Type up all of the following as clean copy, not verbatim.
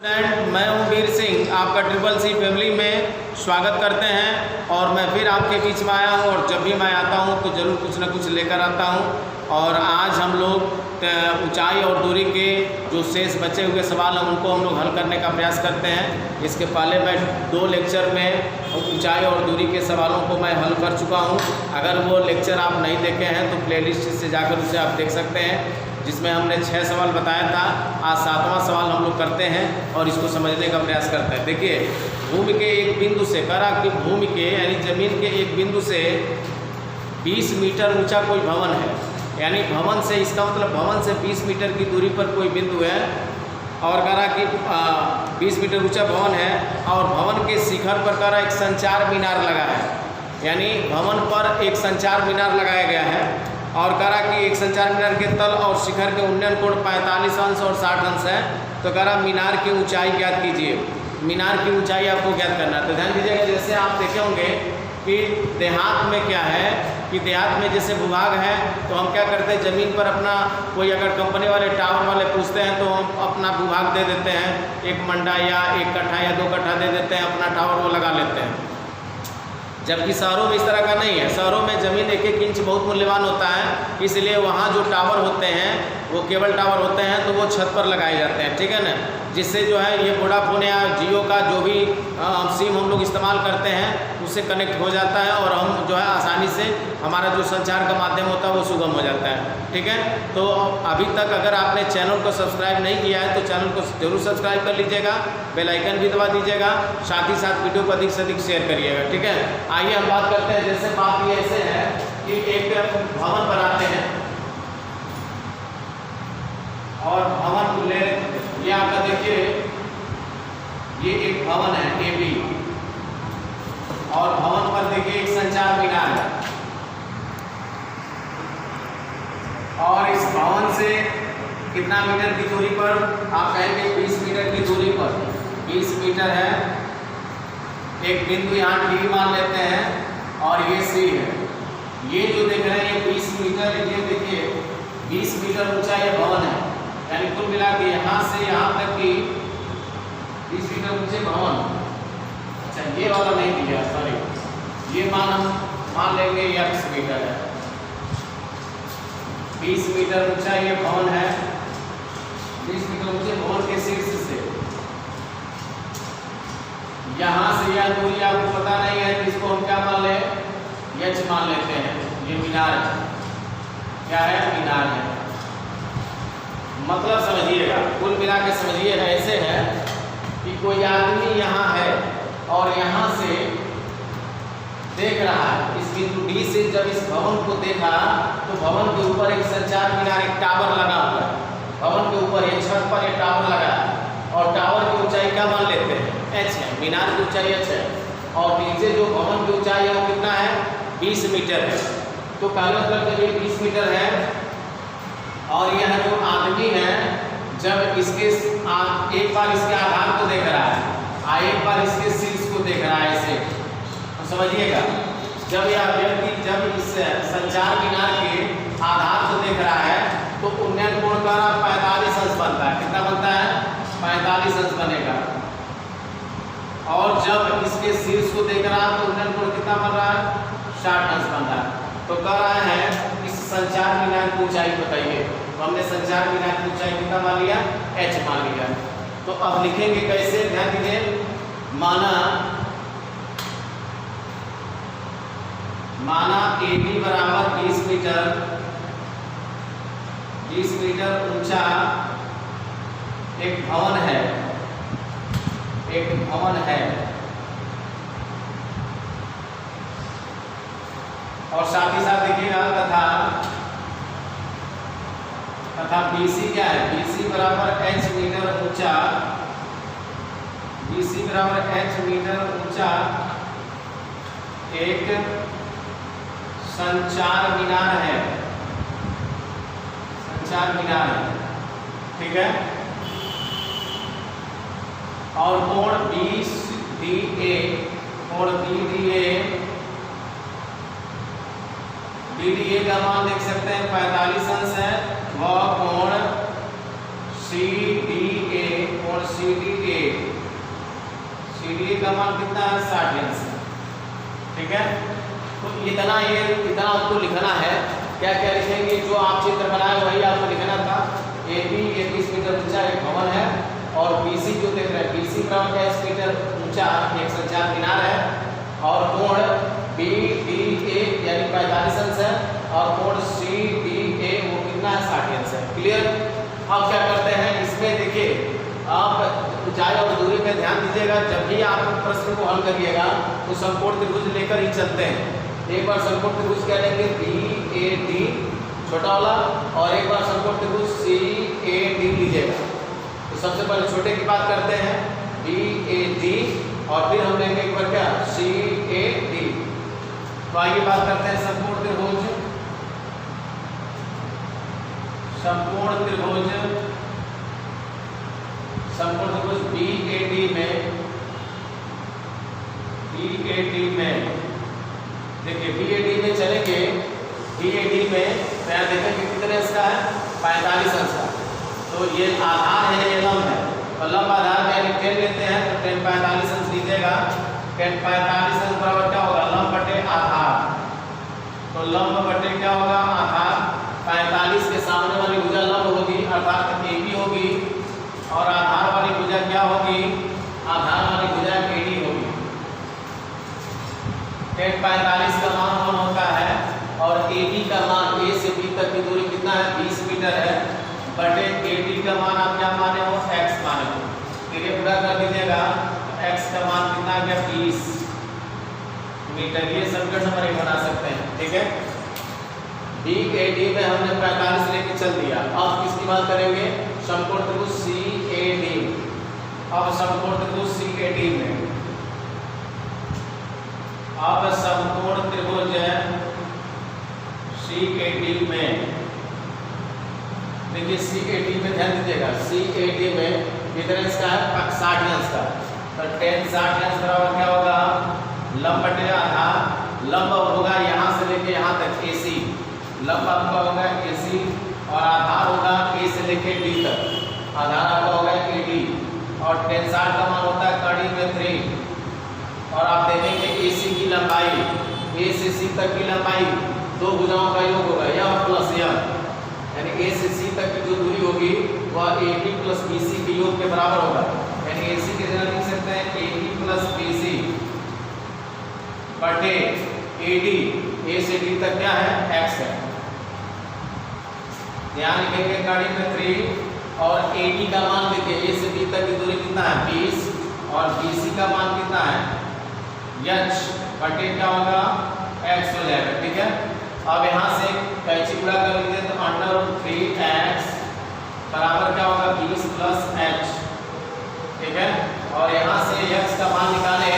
Friend, मैं हूं वीर सिंह, आपका ट्रिपल सी फैमिली में स्वागत करते हैं। और मैं फिर आपके बीच में आया हूं और जब भी मैं आता हूं तो ज़रूर कुछ ना कुछ लेकर आता हूं। और आज हम लोग ऊंचाई और दूरी के जो शेष बचे हुए सवाल हैं उनको हम लोग हल करने का प्रयास करते हैं। इसके पहले मैं 2 लेक्चर में ऊंचाई और दूरी के सवालों को मैं हल कर चुका हूँ। अगर वो लेक्चर आप नहीं देखे हैं तो प्लेलिस्ट से जाकर उसे आप देख सकते हैं, जिसमें हमने 6 सवाल बताया था। आज 7वां सवाल हम लोग करते हैं और इसको समझने का प्रयास करते हैं। देखिए, भूमि के एक बिंदु से करा कि भूमि के यानी जमीन के एक बिंदु से 20 मीटर ऊंचा कोई भवन है, यानी भवन से, इसका मतलब भवन से 20 मीटर की दूरी पर कोई बिंदु है और करा कि 20 मीटर ऊंचा भवन है और भवन के शिखर पर करा एक संचार मीनार लगा है, यानी भवन पर एक संचार मीनार लगाया गया है। और करा कि एक संचार मीनार के तल और शिखर के उन्नयन कोण 45 अंश और 60 अंश है। तो करा मीनार की ऊंचाई ज्ञात कीजिए। मीनार की ऊंचाई आपको ज्ञात करना है। तो ध्यान दीजिएगा, जैसे आप देखे होंगे कि देहात में क्या है कि देहात में जैसे भूभाग है तो हम क्या करते हैं, ज़मीन पर अपना कोई अगर कंपनी वाले टावर वाले पूछते हैं तो हम अपना भूभाग दे देते हैं, 1 मंडा या 1 कट्ठा या 2 कट्ठा दे देते हैं, अपना टावर वो लगा लेते हैं। जबकि शहरों में इस तरह का नहीं है। शहरों में ज़मीन 1-1 इंच बहुत मूल्यवान होता है, इसलिए वहाँ जो टावर होते हैं वो केबल टावर होते हैं तो वो छत पर लगाए जाते हैं, ठीक है ना। जिससे जो है ये वोडाफोन या जियो का जो भी सिम हम लोग इस्तेमाल करते हैं उससे कनेक्ट हो जाता है और हम जो है आसानी से हमारा जो संचार का माध्यम होता है वो सुगम हो जाता है, ठीक है। तो अभी तक अगर आपने चैनल को सब्सक्राइब नहीं किया है तो चैनल को जरूर सब्सक्राइब कर लीजिएगा, बेल आइकन भी दबा दीजिएगा, साथ ही साथ वीडियो को अधिक से अधिक शेयर करिएगा, ठीक है। आइए हम बात करते हैं। जैसे बात ये ऐसे है कि एक भवन बनाते हैं और भवन को ले, ये आपका देखिए ये एक भवन है AB और भवन पर देखिए एक संचार मीनार है और इस भवन से कितना मीटर की दूरी पर, आप कहेंगे 20 मीटर की दूरी पर, 20 मीटर है। एक बिंदु यहाँ D मान लेते हैं और ये C है। ये जो देख रहे हैं ये 20 मीटर, ये देखिए 20 मीटर ऊंचा ये भवन है, यानी कुल मिला के यहाँ से यहाँ तक की 20 मीटर ऊंचे भवन। अच्छा, ये वाला नहीं दिया, सॉरी, ये मान लेंगे ये 80 मीटर है। 20 मीटर ऊंचा ये भवन है, 20 मीटर ऊंचे भवन के शीर्ष से यहाँ से यह दूरी आपको पता नहीं है, इसको हम क्या मान लें, H मान लेते हैं। ये मीनार है, क्या है, मीनार है। मतलब समझिएगा, कुल मिला के समझिए, ऐसे है कि कोई आदमी यहाँ है और यहाँ से देख रहा है, इस बिंदु D से जब इस भवन को देखा तो भवन के ऊपर एक संचार मीनार, एक टावर लगा हुआ है। भवन के ऊपर ये छत पर एक टावर लगा है और टावर की ऊंचाई क्या मान लेते हैं, H है, मीनार की ऊंचाई H है और नीचे जो भवन की ऊंचाई है वो कितना है, 20 मीटर है। तो कहने मतलब जब ये 20 मीटर है और यह जो आदमी है जब इसके एक बार इसके आधार को देख रहा है और एक बार इसके शीर्ष को देख रहा है, इसे तो समझिएगा, जब यह व्यक्ति जब इस संचार मीनार के आधार को देख रहा है तो उन्नयन कोण का 45 अंश बनता है। कितना बनता है, 45 अंश बनेगा। और जब इसके शीर्ष को देख रहा है तो उन्नयन कोण कितना बन रहा है, 60 अंश बन रहा है। तो कह रहा है इस संचार मीनार की ऊंचाई बताइए। तो हमने संचार मीनार की ऊंचाई कितना मान लिया, H मान लिया। तो अब लिखेंगे कैसे, ध्यान दीजिए। माना AB बराबर 20 मीटर ऊंचा एक भवन है, एक भवन है और साथ ही साथ देखिएगा तथा BC क्या है, BC बराबर H मीटर ऊंचा, BC बराबर H मीटर ऊंचा एक संचार मीनार है, संचार मीनार है, ठीक है। और कोण BDA, कोण BDA का मान देख सकते हैं 45 अंश है। वह कोण CDA, कोण CDA का मान कितना है 60 अंश, ठीक है। तो इतना आपको लिखना है। क्या क्या लिखेंगे, जो आप चित्र बनाए वही आपको लिखना था। AB 21 मीटर ऊंचा एक भवन है और BC जो देख रहे हैं, BC बराबर 21 मीटर ऊंचा एक संचार मीनार है और कोण BDA यानी 45 अंश है और कोण CDA वो कितना है 60 अंश है। क्लियर। अब क्या करते हैं, इसमें देखिए आप ऊंचाई और दूरी पे ध्यान दीजिएगा। जब भी आप प्रश्न को हल करिएगा तो समकोण त्रिभुज लेकर ही चलते हैं। एक बार समकोण त्रिभुज क्या लेंगे, BAD छोटा वाला, और एक बार समकोण त्रिभुज CAD लीजिएगा। तो सबसे पहले छोटे की बात करते हैं, BAD, और फिर हम लेंगे एक बार क्या, CAD। तो आइए बात करते हैं समकोण त्रिभुज BAD में देखिए, BAD में चलेंगे। BAD में मैं देखेंगे कितने अंश का है, 45 अंश का। तो ये आधार है, ये लंब है, और लंब आधार में यानी 10 लेते हैं तो 10 45 अंश लीजिएगा। 10 45 अंश बराबर क्या होगा, लंब बटे आधार। तो लंब बटे क्या होगा, आधार। 45 के सामने वाली भुजा लंब होगी अर्थात AB होगी, और आधार वाली भुजा क्या होगी, आधार वाली भुजा AD होगी। 10 45 का मान 1 होता है और AB का मान A से B तक की दूरी कितना है, 20 मीटर है, बटे AD का मान आप क्या माने हो, x माने हो। फिर ये पूरा कर दीजिएगा, x का मान कितना आ गया, 20 मीटर। ये समीकरण नंबर 1 बना सकते हैं, ठीक है। BAD में हमने 45 लेके चल दिया। अब किसकी बात करेंगे, समकोण त्रिभुज CAD। अब समकोण त्रिभुज CAD में देखिए CAD में ध्यान दीजिएगा। CAD में कितने अंश का है, 60 अंश का। तो 10 60 अंश बराबर क्या होगा, लंब बटे आधार। लंब होगा यहाँ से लेके यहाँ तक AC, लंब आपका होगा AC और आधार होगा A से लेके D तक। आधार आपका होगा AD और 10 60 का मान होता है कड़ी में 3। और आप देखेंगे AC की लंबाई, A से C तक की लंबाई दो भुजाओं का योग होगा, यह प्लस यह, यानी A से C तक की जो दूरी होगी वह AD प्लस BC के योग के बराबर होगा। यानी AC की जगह लिख सकते हैं AD प्लस BC बटे AD। A से D तक क्या है, x है। ध्यान लिखेंगे गाड़ी में 3 और AD का मान देखिए, A से B तक की दूरी कितना है, 20, और BC का मान कितना है, h बटे क्या होगा, x हो जाएगा, ठीक है। अब यहाँ से कैंची पूरा कर लीजिए तो √3x बराबर क्या होगा, 20 प्लस h, ठीक है। और यहाँ से x का मान निकाले,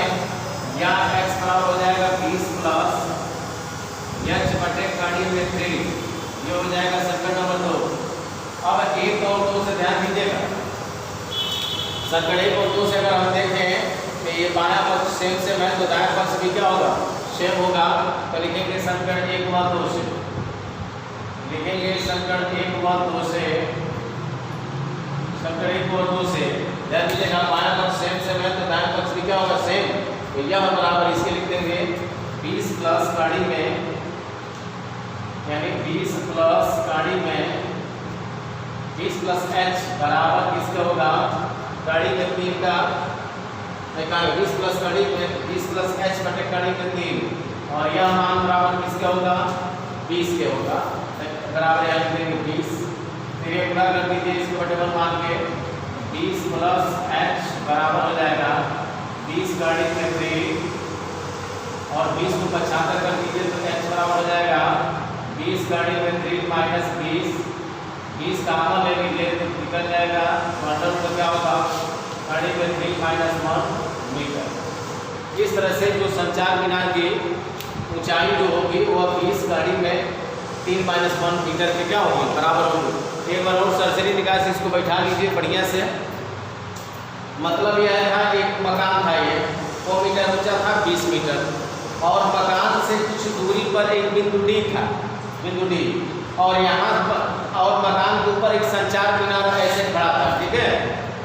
या x बराबर हो जाएगा 20 प्लस h बटे कड़ी में 3, ये हो जाएगा समीकरण नंबर 2। अब 1 और 2 से ध्यान दीजिएगा। समीकरण 1 और 2 से अगर हम देखें कि ये बायां पक्ष सेम है तो दायां पक्ष भी क्या होगा, सेम होगा। तो लिखेंगे समीकरण 1 व 2 से, लिखेंगे समीकरण 1 व 2 से, समीकरण 1 और 2 से ध्यान दीजिएगा। बायां पक्ष सेम है तो दायां पक्ष भी क्या होगा, सेम। तो यह बराबर इसके लिख देंगे 20 प्लस कड़ी में, यानी 20 प्लस कड़ी में 20 प्लस h बराबर किसका होगा, कड़ी में 3 का, 20 प्लस कड़ी में 20 प्लस h बटे कड़ी में 3, और यह मान बराबर किसका होगा, 20 के होगा, बराबर यहाँ लिख देंगे 20। फिर ये पूरा कर दीजिए इसको बटे 1 मान के, 20 प्लस h बराबर हो जाएगा 20 कड़ी में 3, और 20 को 75 कर दीजिए तो h बराबर हो जाएगा 20 कड़ी में 3 माइनस 20 का आधा ले लीजिए तो निकल जाएगा मतलब तो क्या होगा, कड़ी में 3 माइनस 1 मीटर। इस तरह से जो संचार मीनार की ऊंचाई जो होगी वह 20 कड़ी में 3 माइनस 1 मीटर के क्या होगी, बराबर होगी। एक बार और सरसरी निकाय से इसको बैठा लीजिए बढ़िया से। मतलब यह था एक मकान था, ये 100 मीटर ऊंचा था, 20 मीटर, और मकान से कुछ दूरी पर एक बिंदु D था, बिंदु D, और यहाँ और मकान के ऊपर एक संचार मीनार ऐसे खड़ा था, ठीक है,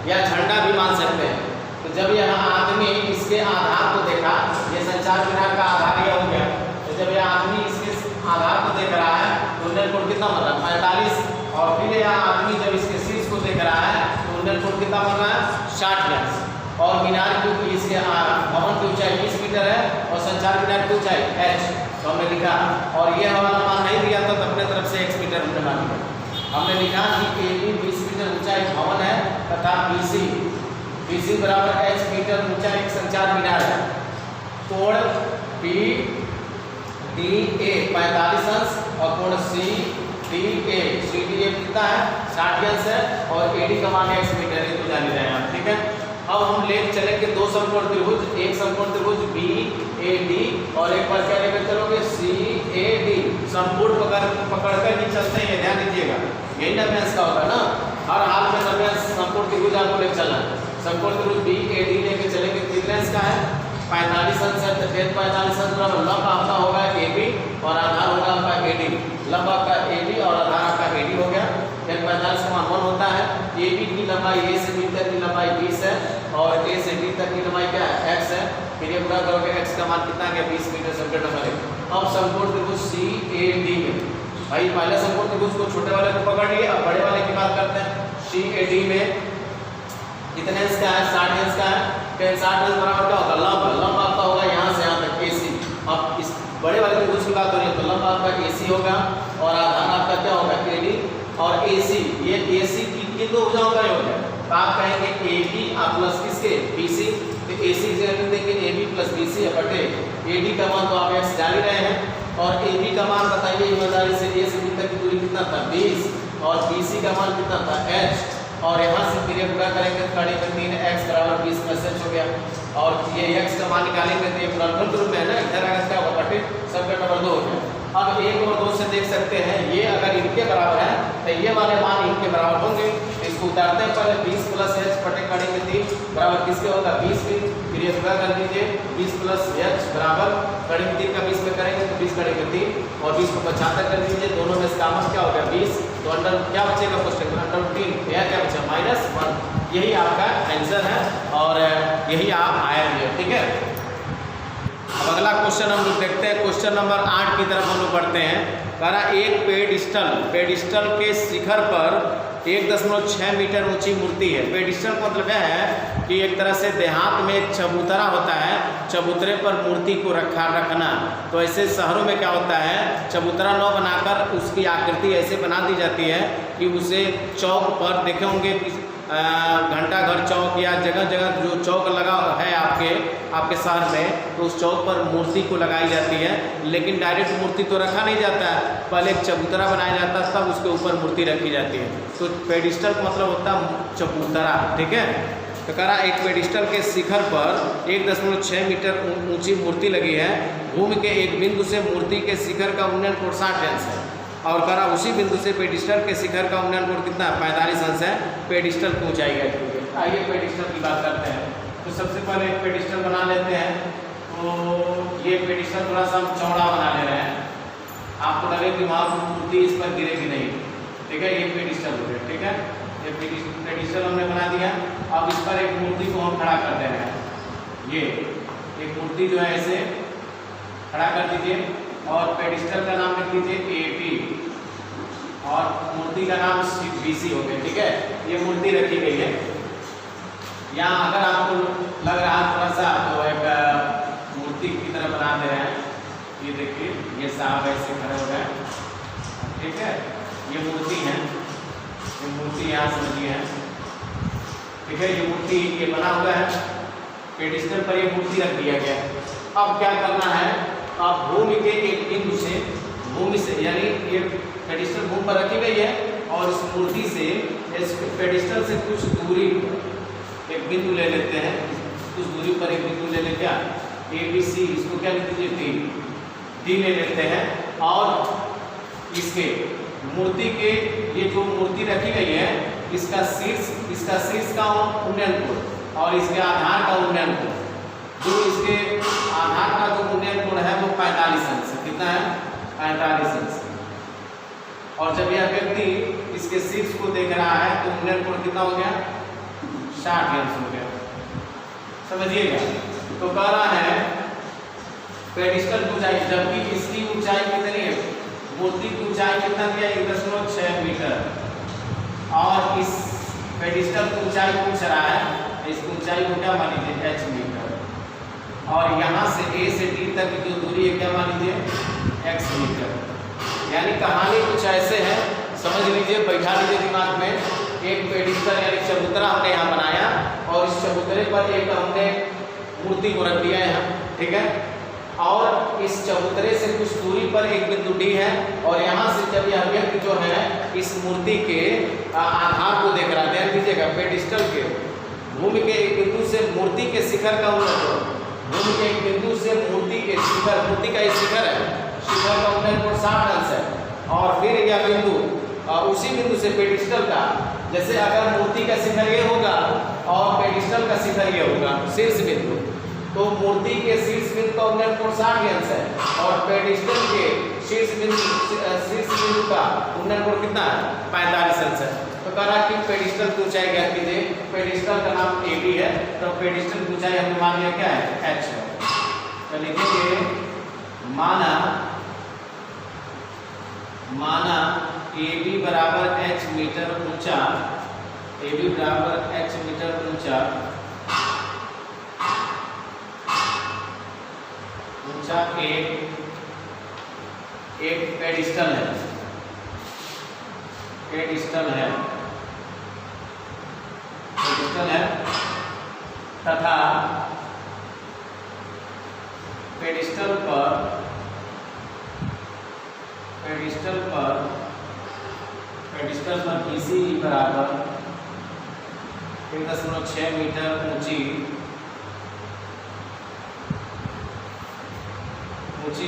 या झंडा भी मान सकते हैं। तो जब यहाँ आदमी इसके आधार को देखा, ये संचार मीनार का आधार ये हो गया, तो जब यह आदमी इसके आधार को देख रहा है तो उन्नयन कोण कितना बन रहा है 45, और फिर यह आदमी जब इसके शीर्ष को देख रहा है तो उन्नयन कोण कितना बन रहा है 60 डिग्री। और मीनार की इसके भवन की ऊंचाई 20 मीटर है और संचार मीनार की ऊंचाई h, तो हमने लिखा, और ये हमारा मान नहीं दिया तो अपने तरफ से x मीटर हमने मान लिया। हमने लिखा कि AB 20 मीटर ऊंचाई भवन है तथा BC बराबर h मीटर ऊंचा एक संचार मीनार है। कोण PDA 45 अंश और कोण CDA कितना है 60 अंश है, और AD का मान x मीटर है, तो जान रहे हैं आप, ठीक है। अब हम ले चलेंगे दो समकोण त्रिभुज, एक समकोण त्रिभुज BAD और एक बार क्या लेकर चलोगे CAD। संपूर्ण पकड़ कर नहीं चलते हैं, ध्यान दीजिएगा, यही नव्यांश का होगा ना, हर हाल में नव्यांश संपूर्ण त्रिभुज आपको लेकर चलना है। समकोण त्रिभुज BAD लेके चलेंगे, कितने अंश का है 45 अंश है, तो 45 अंश बराबर लंब आपका होगा AB और आधार होगा आपका AD, लंब आपका AB और आधार आपका AD हो गया। 45 का मान 1 होता है, AB की लंबाई A से B तक की लंबाई 20 है और A से D तक की लंबाई क्या है x है, फिर ये पूरा करोगे x का मान कितना गया 20 मीटर संकेत नंबर 1। अब समकोण त्रिभुज CAD में भाई पहले समकोण त्रिभुज को छोटे वाले को पकड़ लिए, अब बड़े वाले की बात करते हैं। CAD में कितने अंश का है 60 अंश का है, फिर 60 अंश बराबर क्या होगा लंब आपका होगा यहाँ से यहाँ तक AC। अब इस बड़े वाले त्रिभुज की बात हो रही है तो लंब आपका AC होगा और आधार आपका क्या होगा AD और AC, ये AC की दो भुजाओं का योग है, तो आप कहेंगे AB प्लस किसके BC, तो AC से देंगे AB प्लस BC बटे AD का मान तो आप x जान ही रहे हैं, और AB का मान बताइए ईमानदारी से A से B तक की दूरी कितना था 20 और BC का मान कितना था h, और यहाँ से फिर पूरा करेंगे तो करेंगे 3x बराबर 20 में h हो गया, और ये x का मान निकालेंगे तो ये पूरा रूप में है ना, इधर अगर क्या होगा बटे सबका नंबर 2 हो गया। अब 1 और 2 से देख सकते हैं ये अगर इनके बराबर है तो ये वाले मान इनके बराबर होंगे, इसको उतारते हैं पहले 20 प्लस h बटे करेंगे 3 बराबर किसके होगा 20 फिर ये पूरा कर दीजिए 20 प्लस h बराबर करेंगे 3 का 20 में करेंगे तो 20 करेंगे 3 और 20 को 75 कर दीजिए, दोनों में कॉमन क्या होगा 20, तो अंडर क्या बचेगा क्वेश्चन अंडर 3 यह क्या बचा -1, यही आपका आंसर है और यही आप आएंगे, ठीक है। अब अगला क्वेश्चन हम लोग देखते हैं, क्वेश्चन नंबर 8 की तरफ हम लोग बढ़ते हैं। कह रहा एक पेडिस्टल के शिखर पर 1.6 मीटर ऊंची मूर्ति है। पेडिस्टल का मतलब है कि एक तरह से देहात में एक चबूतरा होता है, चबूतरे पर मूर्ति को रखना। तो ऐसे शहरों में क्या होता है चबूतरा न बनाकर उसकी आकृति ऐसे बना दी जाती है कि उसे चौक पर देखे होंगे घंटा घर चौक या जगह जगह जो चौक लगा है आपके शहर में, तो उस चौक पर मूर्ति को लगाई जाती है, लेकिन डायरेक्ट मूर्ति तो रखा नहीं जाता है, पहले एक चबूतरा बनाया जाता है तब उसके ऊपर मूर्ति रखी जाती है। तो पेडिस्टल का मतलब होता है चबूतरा, ठीक है। तो कह रहा एक पेडिस्टल के शिखर पर 1.6 मीटर ऊंची मूर्ति लगी है, भूमि के एक बिंदु से मूर्ति के शिखर का उन्नयन कोण 60 अंश है, और कह रहा उसी बिंदु से पेडिस्टल के शिखर का उन्नयन कोण कितना 45 अंश है, पेडिस्टल की ऊंचाई है। आइए पेडिस्टल की बात करते हैं। तो सबसे पहले एक पेडिस्टल बना लेते हैं। तो ये पेडिस्टल थोड़ा सा हम चौड़ा बना ले रहे हैं, आपको लगे कि वहाँ मूर्ति इस पर गिरेगी नहीं, ठीक है। ये पेडिस्टल हो गया, ठीक है। ये पेडिस्टल हमने बना दिया। अब इस पर एक मूर्ति को हम खड़ा कर दे रहे हैं। ये एक मूर्ति जो है ऐसे खड़ा कर दीजिए और पेडिस्टल का नाम लिख दीजिए AP और मूर्ति का नाम BC हो गया, ठीक है। ये मूर्ति रखी गई है। यहाँ अगर आपको लग रहा है थोड़ा सा तो एक मूर्ति की तरह बना दे रहे हैं, ये देखिए ये साहब ऐसे खड़े हो गए, ठीक है। ये मूर्ति है, ये मूर्ति यहाँ समझिए है, ठीक है। ये मूर्ति ये बना हुआ है, पेडिस्टल पर ये मूर्ति रख दिया गया। अब क्या करना है, आप भूमि के एक बिंदु से भूमि से यानी ये पेडिस्टल भूमि पर रखी गई है और इस मूर्ति से इस पेडिस्टल से कुछ दूरी एक बिंदु ले लेते हैं, कुछ दूरी पर एक बिंदु ले लेते हैं ABC, इसको क्या लिख दीजिए D ले लेते हैं, और इसके मूर्ति के ये जो मूर्ति रखी गई है इसका शीर्ष का उन्नयन कोण और इसके आधार का उन्नयन कोण, जो इसके आधार का जो उन्नयन कोण है वो 45 अंश है। कितना है 45 अंश। और जब यह व्यक्ति इसके शीर्ष को देख रहा है तो उन्नयन कोण कितना हो गया 60 अंश हो गया, समझिएगा। तो कह रहा है पेडिस्टल की ऊंचाई, जबकि इसकी ऊंचाई कितनी है, मूर्ति की ऊंचाई कितना दिया 1.6 मीटर, और इस पेडिस्टल की ऊंचाई पूछ रहा है, इसकी ऊंचाई को क्या मान लीजिए h मीटर, और यहाँ से A से D तक की जो दूरी है क्या मान लीजिए x मीटर। यानी कहानी कुछ ऐसे है, समझ लीजिए, बैठा लीजिए दिमाग में। एक पेडिस्टल यानी चबूतरा हमने यहाँ बनाया और इस चबूतरे पर एक हमने मूर्ति को रख दिया यहाँ, ठीक है, और इस चबूतरे से कुछ दूरी पर एक बिंदु D है, और यहाँ से जब यह व्यक्ति जो है इस मूर्ति के आधार को देख रहा है, ध्यान दीजिएगा, पेडिस्टल के भूमि के एक बिंदु से मूर्ति के शिखर का उन्नयन, भूमि के एक बिंदु से मूर्ति के शिखर, मूर्ति का एक शिखर है, शिखर का उन्नयन 60 अंश है, और फिर यह बिंदु उसी बिंदु से पेडिस्टल का, जैसे अगर मूर्ति का शिखर ये होगा और पेडिस्टल का शिखर ये होगा शीर्ष बिंदु, तो मूर्ति के शीर्ष बिंदु का उन्नयन 60 अंश है, और पेडिस्टल के शीर्ष बिंदु का उन्नयन कोण कितना है 45 अंश है। तो कह रहा कि पेडिस्टल की ऊंचाई ज्ञात कीजिए, पेडिस्टल का नाम AB है, तो पेडिस्टल की ऊंचाई हमने मान लिया क्या है h है। तो लिखेंगे माना AB बराबर h मीटर ऊंचा, AB बराबर h मीटर ऊंचा, एक पेडिस्टल है, पेडिस्टल है तथा पेडिस्टल पर BC बराबर 1.6 मीटर ऊंची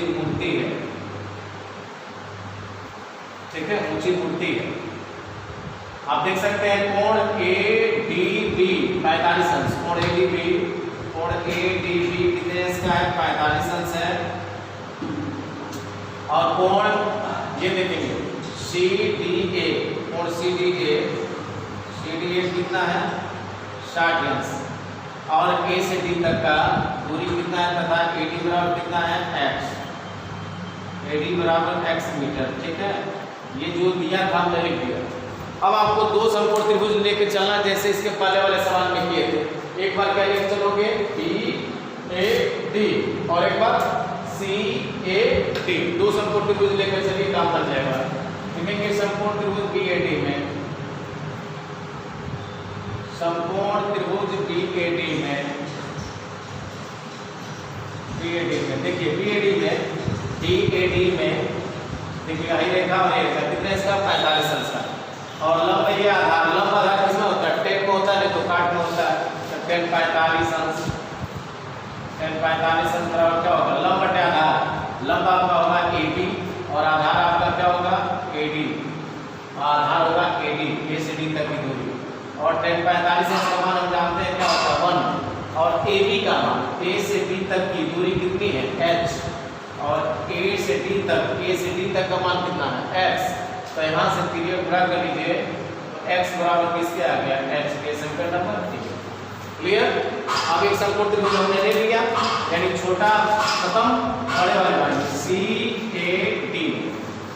मूर्ति है, ठीक है, ऊंची मूर्ति है। आप देख सकते हैं कोण ADB 45 अंश, कोण ADB कितने अंश का है 45 अंश है, और कोण ये देखेंगे CDA, कोण CDA कितना है 60 अंश, और A से D तक का दूरी कितना है तथा AD बराबर कितना है x, AD बराबर x मीटर, ठीक है। ये जो दिया था हमने लिख दिया। अब आपको दो समकोण त्रिभुज लेके चलना, जैसे इसके पहले वाले सवाल में किए थे। एक बार क्या लेके चलोगे BAD और एक बार CAD, दो समकोण त्रिभुज लेकर चलिए, काम बन जाएगा। लिखेंगे समकोण त्रिभुज BAD में, समकोण त्रिभुज BAD में देखिए DAD में देखिए यही रेखा और ये रेखा कितने इसका 45 अंश का, और लंब ये आधार, लंब आधार किसमें होता है टेन में होता है, नहीं तो काट में होता है, तो 45 अंश बराबर क्या होगा लंब बटे आधार, लंब आपका होगा AB और आधार आपका क्या होगा AD, आधार होगा AD, A से D तक की दूरी, और 45 अंश का मान हम जानते हैं क्या होता है 1, और AB का मान A से B तक की दूरी कितनी है h, और A से D तक का मान कितना है x, तो यहाँ से पीरियड पूरा कर लीजिए, तो x बराबर किसके आ गया h के, समीकरण नंबर 3। क्लियर। अब एक समकोण त्रिभुज हमने ले लिया, यानी छोटा खत्म, बड़े वाले मान CAD।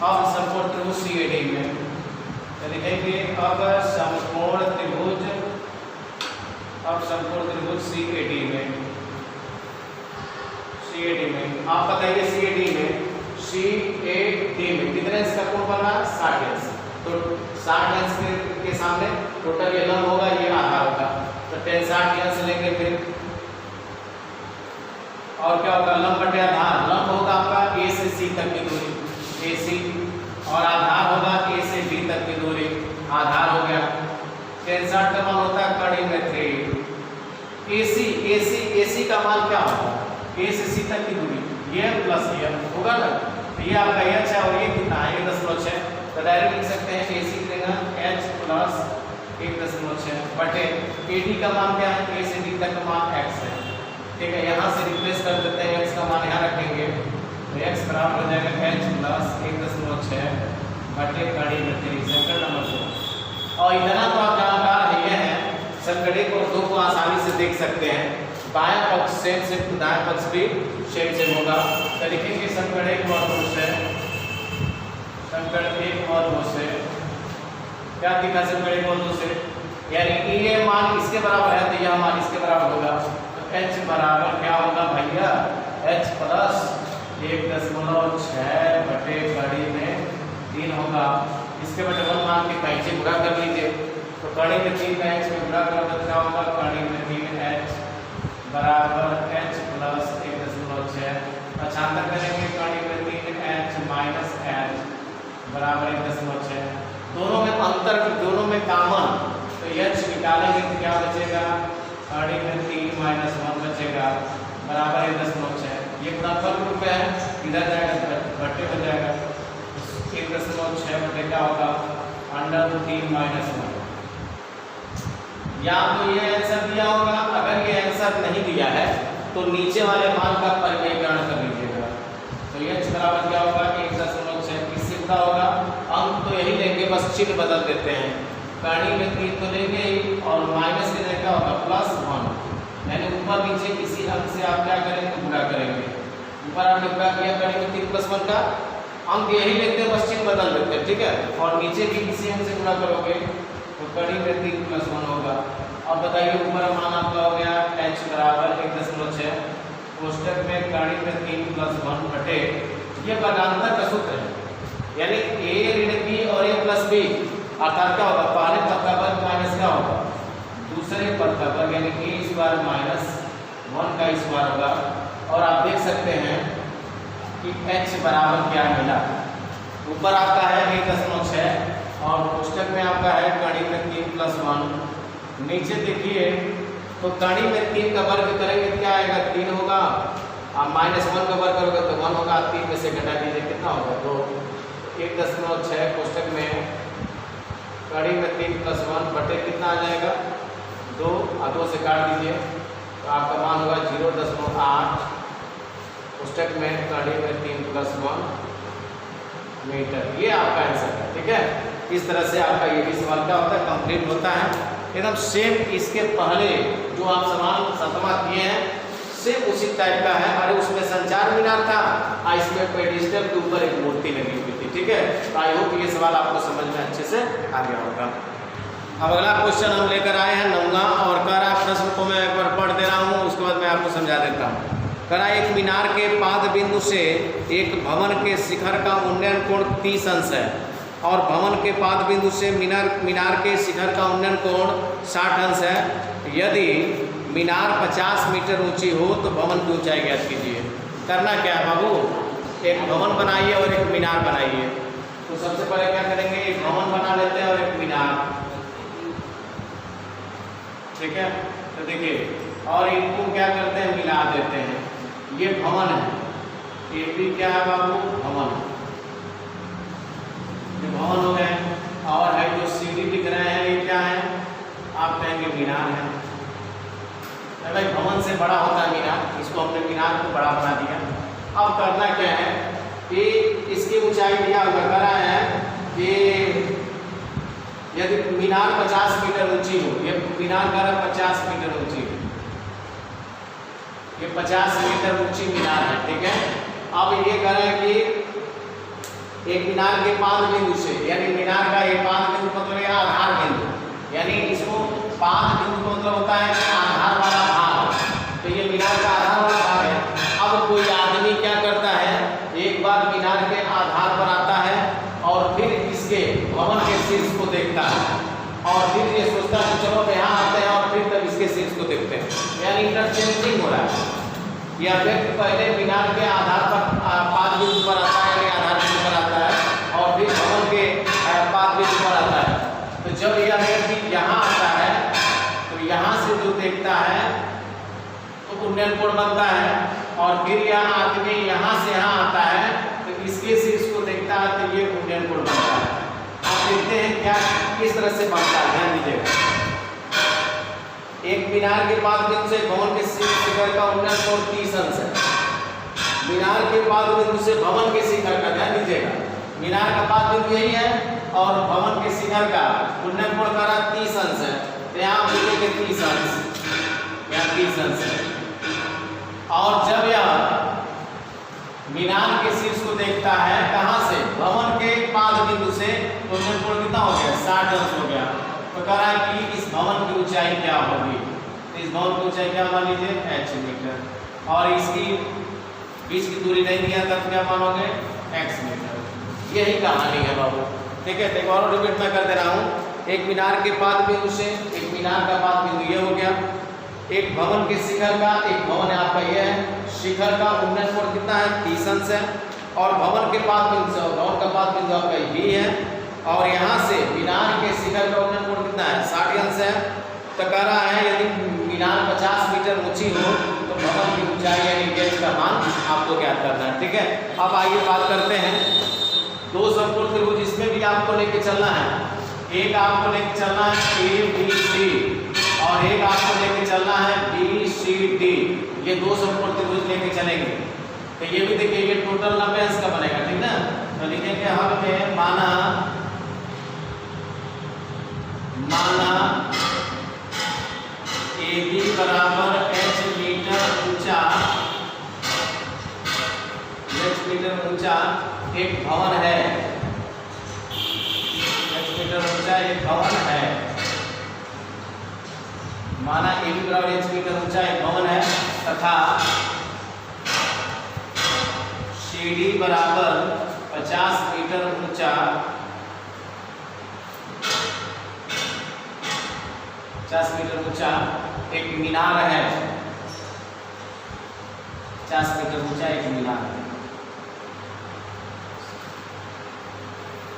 अब समकोण त्रिभुज CAD में लिखेंगे, अब समकोण त्रिभुज CAD में आप बताइए CAD में कितने अंश का कोण बना 60 अंश, तो 60 अंश के सामने टोटल ये लंब होगा, ये आधार होगा, तो 60 अंश लेंगे फिर, और क्या होगा लंब बटे आधार, लंब होगा आपका A से C तक की दूरी AC, और आधार होगा A से B तक की दूरी, आधार हो गया। 60 का मान होता है कड़ी में 3, AC का मान क्या होगा A से C तक की दूरी, ये प्लस ये होगा ना, तो ये आपका h है और ये कितना है 1.6, तो डायरेक्ट लिख सकते हैं AC देगा h प्लस 1.6 बटे AD का मान क्या है A से D तक का मान x है, ठीक है। यहाँ से रिप्लेस कर देते हैं, x का मान यहाँ रखेंगे, तो x बराबर हो जाएगा h प्लस 1.6 बटे कड़ी में 3, समीकरण नंबर 2। और इतना तो आप जानकार है, संगणक और दो को आसानी से देख सकते हैं। बायां पक्ष सेम से दायां पक्ष भी सेम से होगा। तो लिखेंगे समीकरण 1 और 2 से, समीकरण 1 और 2 से क्या दिखा समीकरण 1 और 2 से, यानी ये मान इसके बराबर है तो यह मान इसके बराबर होगा। तो h बराबर क्या होगा भैया, h प्लस 1.6 बटे कड़ी में 3 होगा। इसके बटे 1 मान के कहीं से गुणा कर लीजिए। तो कड़ी में 3 का h में गुणा करोगे तो क्या होगा, कड़ी में 3h बराबर h प्लस 1.6। पक्षांतर करेंगे कड़ी में 3h माइनस h बराबर 1.6। दोनों में अंतर, दोनों में कॉमन, तो h निकालेंगे तो क्या बचेगा, कड़ी में 3 माइनस 1 बचेगा बराबर 1.6। ये गुणनफल रूप है, इधर जाएगा बट्टे हो जाएगा। 1.6 बटे क्या होगा, अंडर 3 माइनस 1। या तो ये आंसर दिया होगा, अगर ये आंसर नहीं दिया है तो नीचे वाले मान का परिमेयकरण कर लीजिएगा। तो h बराबर क्या होगा, 1.6। किससे गुणा होगा, अंक तो यही लेंगे, बस चिन्ह बदल देते हैं। कड़ी में 3 तो लेंगे और माइनस के जगह क्या होगा प्लस 1, यानी ऊपर नीचे किसी अंक से आप क्या करेंगे, गुणा करेंगे। ऊपर आपने गुणा किया कड़ी में 3 प्लस 1 का, अंक यही लेते हैं, बस चिन्ह बदल देते हैं, ठीक है। और नीचे भी किसी अंक से गुणा करोगे तो कड़ी में 3 प्लस 1 होगा। अब बताइए ऊपर मान आपका हो गया h बराबर 1.6, कोष्टक में कड़ी में 3 प्लस 1 बटे, ये वर्गांतर का सूत्र है, यानी a ऋण b और a प्लस b, अर्थात क्या होगा, पहले पद का वर्ग माइनस क्या होगा, दूसरे पद का वर्ग, यानी a स्क्वायर माइनस 1 का स्क्वायर होगा। और आप देख सकते हैं कि h बराबर क्या मिला, ऊपर आपका है 1.6 और कोष्टक में आपका है कड़ी में 3 प्लस 1। नीचे देखिए तो कड़ी में 3 का वर्ग करेंगे क्या आएगा, 3 होगा, और माइनस 1 का वर्ग करोगे तो 1 होगा, 3 में से घटा दीजिए कितना होगा 2। 1.6 कोष्टक में कड़ी में 3 प्लस 1 बटे कितना आ जाएगा 2, और 2 से काट दीजिए तो आपका मान होगा 0.8 कोष्टक में कड़ी में 3 प्लस 1 मीटर। ये आपका आंसर है, ठीक है। इस तरह से आपका ये भी सवाल क्या होता है, कंप्लीट होता है। एकदम सेम इसके पहले जो आप सवाल 7वां किए हैं सेम उसी टाइप का है। अरे उसमें संचार मीनार था, इसमें पेडिस्टल के ऊपर एक मूर्ति लगी हुई थी, ठीक है। तो आई होप ये सवाल आपको समझ में अच्छे से आ गया होगा। अब अगला क्वेश्चन हम लेकर आए हैं 9वां, और कह रहा प्रश्न को मैं एक बार पढ़ दे रहा हूँ, उसके बाद मैं आपको समझा देता हूँ। करा एक मीनार के पाद बिंदु से एक भवन के शिखर का उन्नयन कोण 30 अंश है, और भवन के पाद बिंदु से मीनार के शिखर का उन्नयन कोण 60 अंश है। यदि मीनार 50 मीटर ऊंची हो तो भवन की ऊंचाई ज्ञात कीजिए। करना क्या है बाबू, एक भवन बनाइए और एक मीनार बनाइए। तो सबसे पहले क्या करेंगे, एक भवन बना लेते हैं और एक मीनार, ठीक है। तो देखिए, और इनको क्या करते हैं, मिला देते हैं। ये भवन है, ये भी क्या है बाबू, भवन, ये भवन हो गए। और है जो सीढ़ी दिख रहे हैं ये क्या है, आप कहेंगे मीनार है। भाई भवन से बड़ा होता है मीनार, इसको हमने मीनार को बड़ा बना दिया। अब करना क्या है कि इसकी ऊंचाई दिया हुआ करा है कि यदि मीनार 50 मीटर ऊंची हो, ये मीनार करा 50 मीटर ऊंची, ये 50 मीटर ऊंची मीनार है, ठीक है। अब ये करें कि एक मीनार के पाद बिंदु से, यानी मीनार का ये पाद बिंदु मतलब ये आधार बिंदु, यानी इसको पाद बिंदु का मतलब होता है आधार वाला भाग, तो ये मीनार का आधार वाला भाग है। अब कोई आदमी क्या करता है, एक बार मीनार के आधार पर आता है और फिर इसके भवन के शीर्ष को देखता है, और फिर ये सोचता है चलो यहाँ आते हैं, और फिर तब इसके शीर्ष को देखते हैं, यानी इंटरचेंजिंग हो रहा है। या व्यक्ति पहले मीनार के आधार पर पाद बिंदु पर आता है, यानी आधार बिंदु पर आता है, और फिर भवन के पाद बिंदु पर आता है। तो जब यह व्यक्ति यहाँ आता है तो यहाँ से जो देखता है तो उन्नयन कोण बनता है, और फिर यह आदमी यहाँ से यहाँ आता है तो इसके शीर्ष को देखता है तो ये उन्नयन कोण बनता है। आप देखते हैं क्या किस तरह से बनता है, ध्यान दीजिएगा। एक मीनार के पाद बिंदु से भवन के शिखर का उन्नयन कोण 30 अंश है। मीनार के पाद बिंदु से भवन के शिखर का, ध्यान दीजिएगा, मीनार का पाद बिंदु यही है और भवन के शिखर का उन्नयन कोण करा 30 अंश है। तो यहाँ लिखेंगे 30 अंश, यहाँ 30 अंश है। और जब यह मीनार के शीर्ष को देखता है कहाँ से, भवन के पाद बिंदु से, तो उन्नयन कोण कितना हो गया, 60 अंश हो गया। तो कह रहा है कि इस भवन की ऊंचाई क्या होगी, तो इस भवन की ऊंचाई क्या मान लीजिए, h मीटर, और इसकी बीच की दूरी नहीं दिया तब क्या मानोगे, x मीटर। यही कहानी है बाबू, ठीक है। एक और रिपीट मैं कर दे रहा हूँ, एक मीनार के पाद बिंदु से, एक मीनार का पाद बिंदु ये हो गया, एक भवन के शिखर का, एक भवन है आपका ये है, शिखर का उन्नयन कोण कितना है, 30 अंश है, और भवन के पाद बिंदु से भवन का पाद बिंदु आपका ये है, और यहाँ से मीनार के शिखर का उन्नयन कोण कितना है, 60 अंश है। तो कह रहा है यदि मीनार 50 मीटर ऊंची हो तो भवन की ऊंचाई यानी h का मान आपको ज्ञात करना है, ठीक है। अब आइए बात करते हैं दो समकोण त्रिभुज, इसमें भी आपको लेके चलना है, एक आपको लेके चलना है ABC और एक आपको लेके चलना है BCD, ये दो समकोण त्रिभुज लेके चलेंगे। तो ये भी देखिए ये टोटल 90 अंश का बनेगा, ठीक ना। तो लिखेंगे हल में माना AB बराबर h मीटर ऊंचा एक भवन है, h मीटर ऊंचा एक भवन है, माना AB बराबर h मीटर ऊंचा एक भवन है, तथा CD बराबर 50 मीटर ऊंचा 50 मीटर ऊंचा एक मीनार है, 50 मीटर ऊंचा एक मीनार है,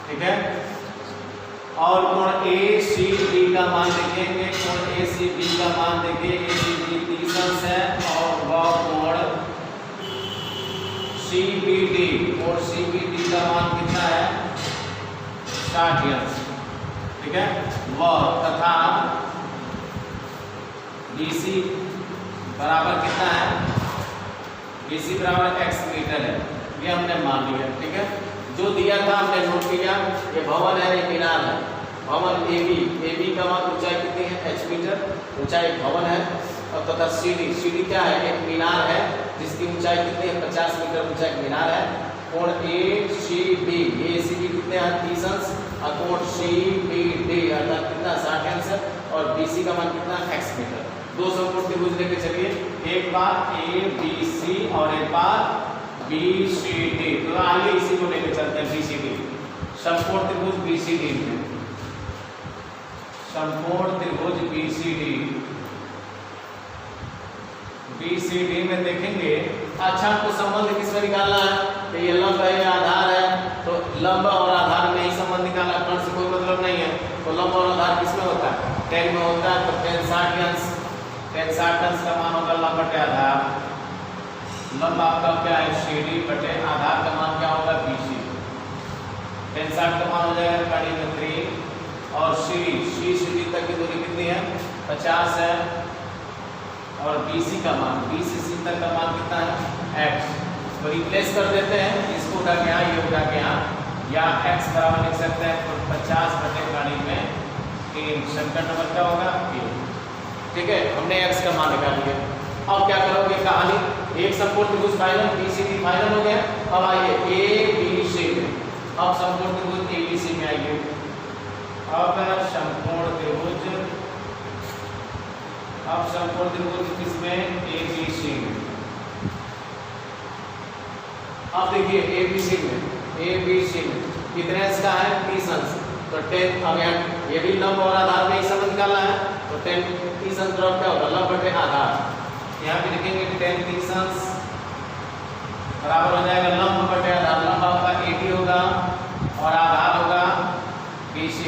ठीक है। और कोण ACB का मान देखेंगे, कोण ACB का मान देखिए, ACB 30 अंश है, और वह कोण CBD, कोण CBD का मान कितना है, 60 अंश, ठीक है। वह तथा BC बराबर कितना है, BC बराबर x मीटर है, ये हमने मान लिया, ठीक है। जो दिया था हमने नोट किया, ये भवन है, ये मीनार है, भवन AB का मान ऊंचाई कितनी है, h मीटर ऊंचाई एक भवन है, और तथा CD क्या है, एक मीनार है जिसकी ऊंचाई कितनी है, 50 मीटर ऊंचा एक मीनार है। कोण ACB कितने हैं, 30 अंश, और कोण CBD अर्थात कितना, 60 अंश है, और BC का मान कितना, x मीटर। दो समकोण त्रिभुज लेके चलिए, एक बार ABC और एक बार BCD, तो आइए इसी को लेके चलते हैं, BCD समकोण त्रिभुज BCD में, समकोण त्रिभुज BCD में देखेंगे। अच्छा हमको संबंध किसमें निकालना है, तो ये लंब है, ये आधार है, तो लंब और आधार में ही संबंध निकालना, कर्ण से कोई मतलब नहीं है, तो लंब और आधार किसमें होता है, tan में होता है, तो tan 60 अंश, tan 60 अंश का मान होगा लंब बटे आधार, लंब आपका क्या है CD बटे आधार का मान क्या होगा BC, tan 60 का मान हो जाएगा कड़ी में 3, और CD तक की दूरी कितनी है, 50 है, और BC का मान, B से C तक का मान कितना है, x, तो रिप्लेस कर देते हैं, इसको उठा के यहाँ, ये उठा के यहाँ, या x बराबर लिख सकते हैं, तो 50 बटे कड़ी में 3, संकट नंबर क्या होगा 3, ठीक है। हमने x का मान निकाल लिया। अब क्या करोगे कहानी, एक समकोण त्रिभुज फाइनल, BCD फाइनल हो गया। अब आइए ABC में, अब समकोण त्रिभुज ABC में आइए, अब समकोण त्रिभुज किसमें, ABC में। अब देखिए ABC में कितने अंश का है, 30 अंश, तो 10, अब यहाँ ये भी लंब और आधार में ही समझ निकालना है, तो 10 30 अंश ड्रॉप क्या होगा, लंब बटे आधार, यहाँ पे लिखेंगे 10 30 अंश बराबर हो जाएगा लंब बटे आधार, लंब आपका 80 होगा और आधार होगा BC।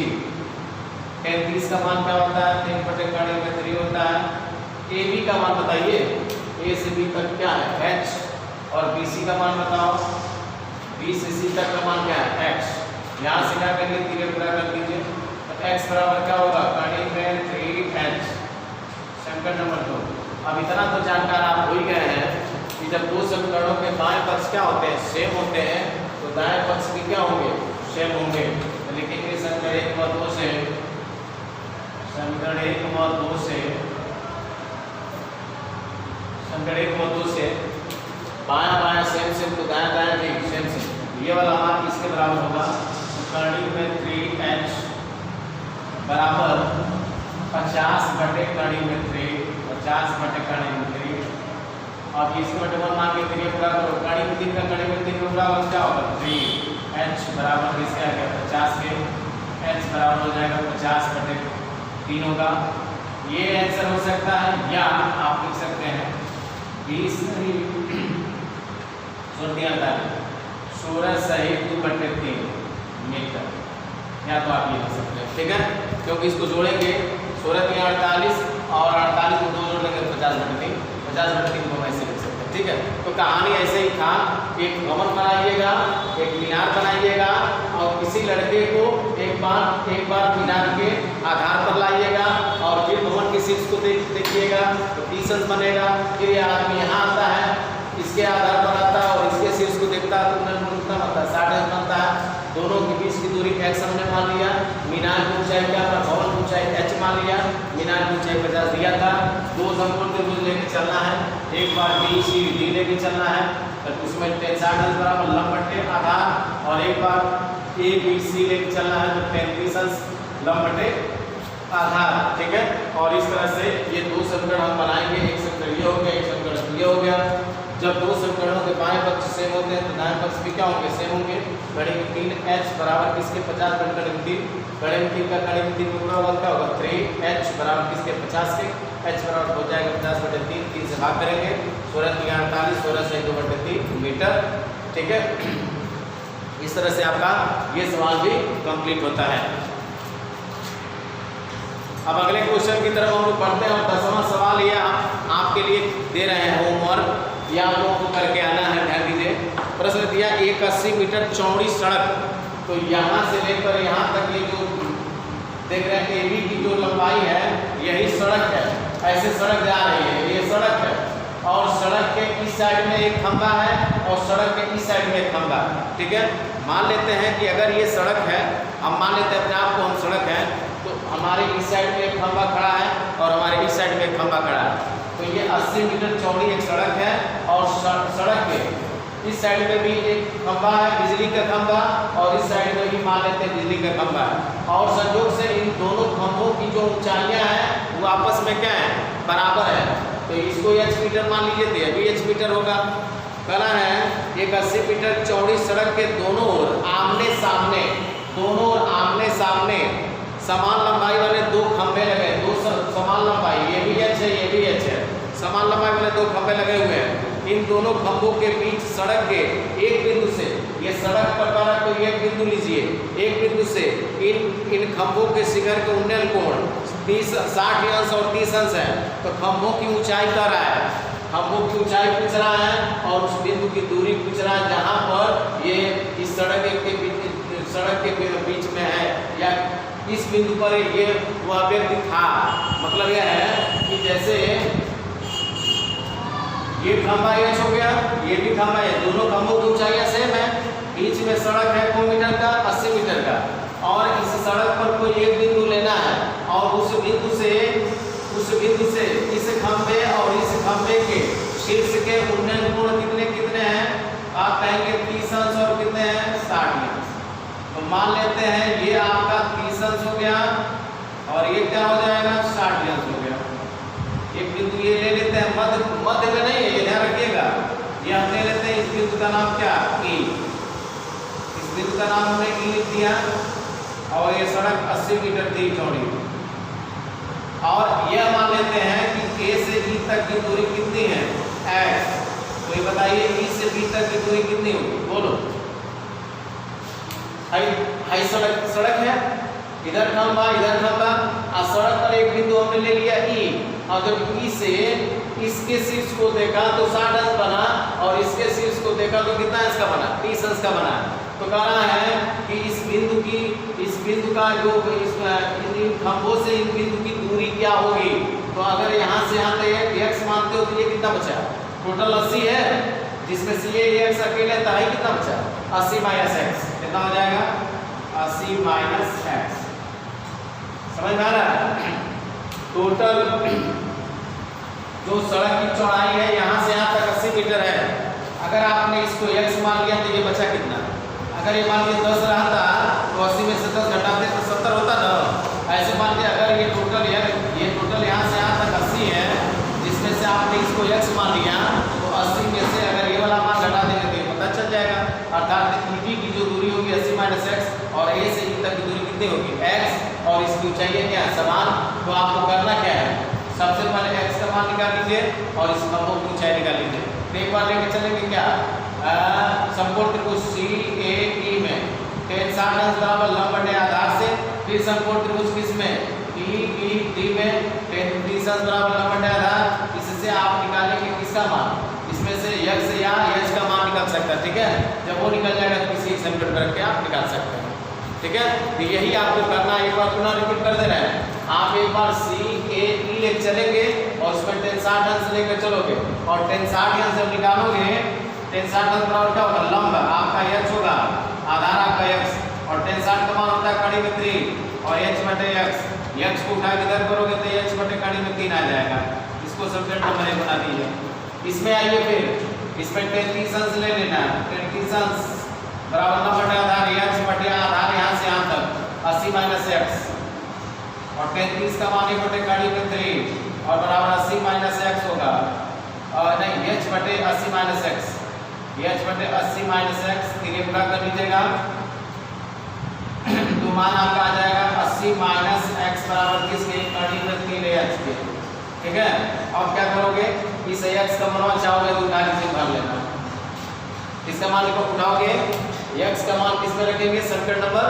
10 30 का मान क्या होता है, 3 बटे कड़ी में 3 होता है। AB का मान बताइए, A से B तक क्या है h, और BC का मान बताओ, B से C तक का मान क्या है x, यहाँ से क्या करेंगे, तीरे पूरा कर दीजिए, तो x बराबर क्या होगा, कड़ी में 3h, संकट नंबर 2। अब इतना तो जानकार आप भूल गए हैं कि जब दो समीकरणों के दाएं पक्ष क्या होते हैं, सेम होते हैं, तो दाएं पक्ष भी क्या होंगे, सेम होंगे। तो लिखेंगे समीकरण 1 व 2 से, समीकरण 1 व 2 से बायां बायां सेम सेम तो दायां दायां भी सेम सेम। ये वाला मान किसके बराबर होगा? कर्णिक में 3h बराबर 50 बटे कर्णिक में 3, 50 बटे कर्णिक में 3। अब इसके बटे 1 मान के 3 पूरा करो, कर्णिक में 3 का कर्णिक में 3 का पूरा क्या होगा? 3h बराबर किसके आ गया? 50 के। h बराबर हो जाएगा 50 बटे 3 होगा। ये आंसर हो सकता है, या आप लिख सकते हैं 20 16 सही 2/3 मीटर, या तो आप ये लिख सकते हैं, ठीक है। क्योंकि इसको जोड़ेंगे 16 3 48 और 48 को 2 जोड़ लेंगे 50/3, 50/3 को हम ऐसे लिख सकते हैं, ठीक है। तो कहानी ऐसे ही था, एक भवन बनाइएगा, एक मीनार बनाइएगा और किसी लड़के को एक बार मीनार के आधार पर लाइएगा और फिर भवन के शीर्ष को देखिएगा तो 30 अंश बनेगा। फिर ये आदमी यहाँ आता है, इसके आधार पर आता है और इसके शीर्ष को देखता है तो कितना बनता है? 60 अंश बनता है। दोनों के बीच की दूरी x हमने मान लिया, मीनार की ऊंचाई क्या था? भवन की ऊंचाई h मान लिया, मीनार की ऊंचाई 50 दिया था। दो समकोण त्रिभुज लेके चलना है, एक बार BCD लेके चलना है तो उसमें 60 अंश बराबर लंब बटे आधार और एक बार ABC लेके चलना है तो 35 अंश लंब बटे आधार, ठीक है। और इस तरह से ये दो समीकरण हम बनाएंगे, एक समीकरण ये हो गया, एक समीकरण ये हो गया। जब दो समीकरणों के बाएं पक्ष सेम होते हैं तो दाएं पक्ष भी क्या होंगे? सेम होंगे। कर्णिक में 3h बराबर किसके? 50 बटे कर्णिक में 3, कर्णिक में 3 का कर्णिक में 3 का गुणा होगा क्या होगा? 3h बराबर किसके? 50 के। h बराबर हो जाएगा 50/3, 3 से भाग करेंगे, 16 3 48, 16 से 2/3 मीटर, ठीक है। इस तरह से आपका ये सवाल भी कंप्लीट होता है। अब अगले क्वेश्चन की तरफ हम लोग बढ़ते हैं और 10वां सवाल ये आपके लिए दे रहे हैं होमवर्क, या आप लोगों को करके आना है। ध्यान दीजिए, प्रश्न दिया एक 80 मीटर चौड़ी सड़क, तो यहाँ से लेकर यहाँ तक ये जो देख रहे हैं AB की जो लंबाई है यही सड़क है, ऐसे सड़क जा रही है, ये सड़क है और सड़क के इस साइड में एक खंभा है और सड़क के इस साइड में एक खंभा है, ठीक है। मान लेते हैं कि अगर ये सड़क है, हम मान लेते हैं अपने आप को हम सड़क है, तो हमारे इस साइड में एक खंभा खड़ा है और हमारे इस साइड में एक खंभा खड़ा है। तो ये 80 मीटर चौड़ी एक सड़क है और सड़क के इस साइड में भी एक खंभा है, बिजली का खंभा, और इस साइड में भी मान लेते हैं बिजली का खंभा है। और संयोग से इन दोनों खंभों की जो ऊंचाइयां हैं वो आपस में क्या है? बराबर है। तो इसको h मीटर मान लीजिए तो ये भी h मीटर होगा। कहना है एक 80 मीटर चौड़ी सड़क के दोनों ओर आमने सामने समान लंबाई वाले दो खंभे लगे, दो समान लंबाई, ये भी h है ये भी h है, समान लंबाई वाले दो खंभे लगे हुए हैं। इन दोनों खंभों के बीच सड़क के एक बिंदु से, ये सड़क पर बना तो एक बिंदु लीजिए, एक बिंदु से इन खंभों के शिखर के उन्नयन कोण 60 अंश और 30 अंश है। तो खंभों की ऊंचाई क्या रहा है? खंभों की ऊंचाई पूछ रहा है और उस बिंदु की दूरी पूछ रहा है जहाँ पर ये इस सड़क के बीच में है, या इस बिंदु पर ये वह व्यक्ति था। मतलब यह है कि जैसे ये खंभा h हो गया, ये भी खंभा है, दोनों खंभों की ऊंचाइयां सेम है, बीच में सड़क है 100 मीटर का, 80 मीटर का, और इस सड़क पर कोई एक बिंदु लेना है और उस बिंदु से इस खंभे और इस खंभे के शीर्ष के उन्नयन कोण कितने हैं? आप कहेंगे 30 अंश और कितने हैं? 60 अंश। तो मान लेते हैं ये आपका 30 अंश हो गया और ये क्या हो जाएगा? 60 अंश हो गया। एक बिंदु ये ले लेते हैं, मध्य में नहीं है, ये ध्यान रखिएगा। ये हम ले लेते हैं, इस बिंदु का नाम क्या? E। इस बिंदु का नाम हमने E लिख दिया और ये सड़क 80 मीटर थी चौड़ी। और यह मान लेते हैं कि A से E तक की दूरी कितनी है? x। तो ये बताइए E से B तक की दूरी कितनी होगी? बोलो। हाई सड़क है, इधर खंभा और सड़क पर एक बिंदु हमने ले लिया E, और जब E से इसके शीर्ष को देखा तो 60 अंश बना और इसके शीर्ष को देखा तो कितना अंश का बना? 30 अंश का बना। तो कह रहा है कि इस बिंदु का जो इन खंभों से इन बिंदु की दूरी क्या होगी? तो अगर यहाँ से यहाँ तक x मानते हो तो ये कितना बचा? टोटल 80 है, जिसमें से ये x अकेले था ही, कितना बचा? 80 माइनस x कितना हो जाएगा? 80 माइनस x। समझ में आ रहा है? टोटल जो सड़क की चौड़ाई है यहाँ से यहाँ तक 80 मीटर है, इसको x मान लिया तो ये बचा कितना? अगर ये मान लिया 10 रहा था तो 80 में से 10 घटाते तो 70 होता ना। ऐसे मान लिया अगर ये टोटल यहाँ से यहाँ तक 80 है, जिसमें से आपने इसको x मान लिया तो 80 में से अगर ये वाला मान घटा देंगे तो ये पता चल जाएगा। अर्थात EB की जो दूरी होगी 80 माइनस x और A से E तक की दूरी कितनी होगी? x और इसकी ऊंचाई है क्या? समान। तो आपको करना क्या है? सबसे पहले x का मान निकाल लीजिए और इस खंभों की ऊंचाई निकाल लीजिए। तो एक बार लेके चलेंगे क्या? समकोण त्रिभुज CAE में tan 60 अंश बराबर लंब बटे आधार से, फिर समकोण त्रिभुज किसमें? EED में tan 30 अंश बराबर लंब बटे आधार। इससे आप निकालेंगे किसका मान? इसमें से x या h का मान निकाल सकता है, ठीक है। जब वो निकल जाएगा तो किसी एक समीकरण करके आप निकाल सकते हैं, ठीक है। तो यही आपको करना है। एक बार पुनः रिपीट कर दे रहे हैं। आप एक बार CAE लेके चलेंगे और उसमें tan 60 अंश लेकर चलोगे और tan 60 अंश जब निकालोगे, tan 60 अंश बराबर क्या होगा? लंब आपका h होगा, आधार आपका x, और tan 60 का मान होता है कड़ी में 3 और h बटे x। x को उठा के इधर करोगे तो h बटे कड़ी में 3 आ जाएगा। इसको सब्जेक्ट नंबर 1 बना दीजिए। इसमें आइए फिर इसमें tan 30 अंश ले लेना है। tan 30 अंश बराबर लंब बटे आधार, h बटे आधार यहाँ से यहाँ तक 80 माइनस x, और tan 30 का मान 1 बटे कड़ी में 3 और बराबर 80 माइनस x होगा, और नहीं h बटे 80 माइनस x, h बटे 80 माइनस x। फिर ये पूरा कर लीजिएगा तो मान आपका आ जाएगा 80 माइनस x बराबर किसके? कड़ी में 3h के, ठीक है। अब क्या करोगे? इस x का मान चाहोगे तो उठा लीजिए, भर लेना। इसका मान को उठाओगे, x का मान किस में रखेंगे? समीकरण नंबर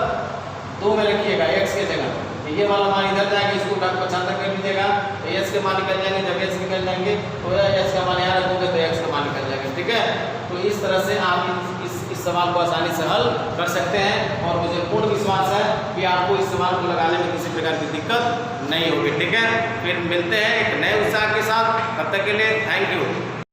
2 में रखिएगा, x के जगह। ये वाला मान इधर जाएगा, इसको उठा के 75 कर लीजिएगा, h के मान निकल जाएंगे। जब h निकल जाएंगे तो h का मान यहाँ रखोगे तो x का मान निकल जाएगा, ठीक है। तो इस तरह से आप इस सवाल को आसानी से हल कर सकते हैं और मुझे पूर्ण विश्वास है कि आपको इस सवाल को लगाने में किसी प्रकार की दिक्कत नहीं होगी, ठीक है। फिर मिलते हैं एक नए उत्साह के साथ, तब तक के लिए थैंक यू।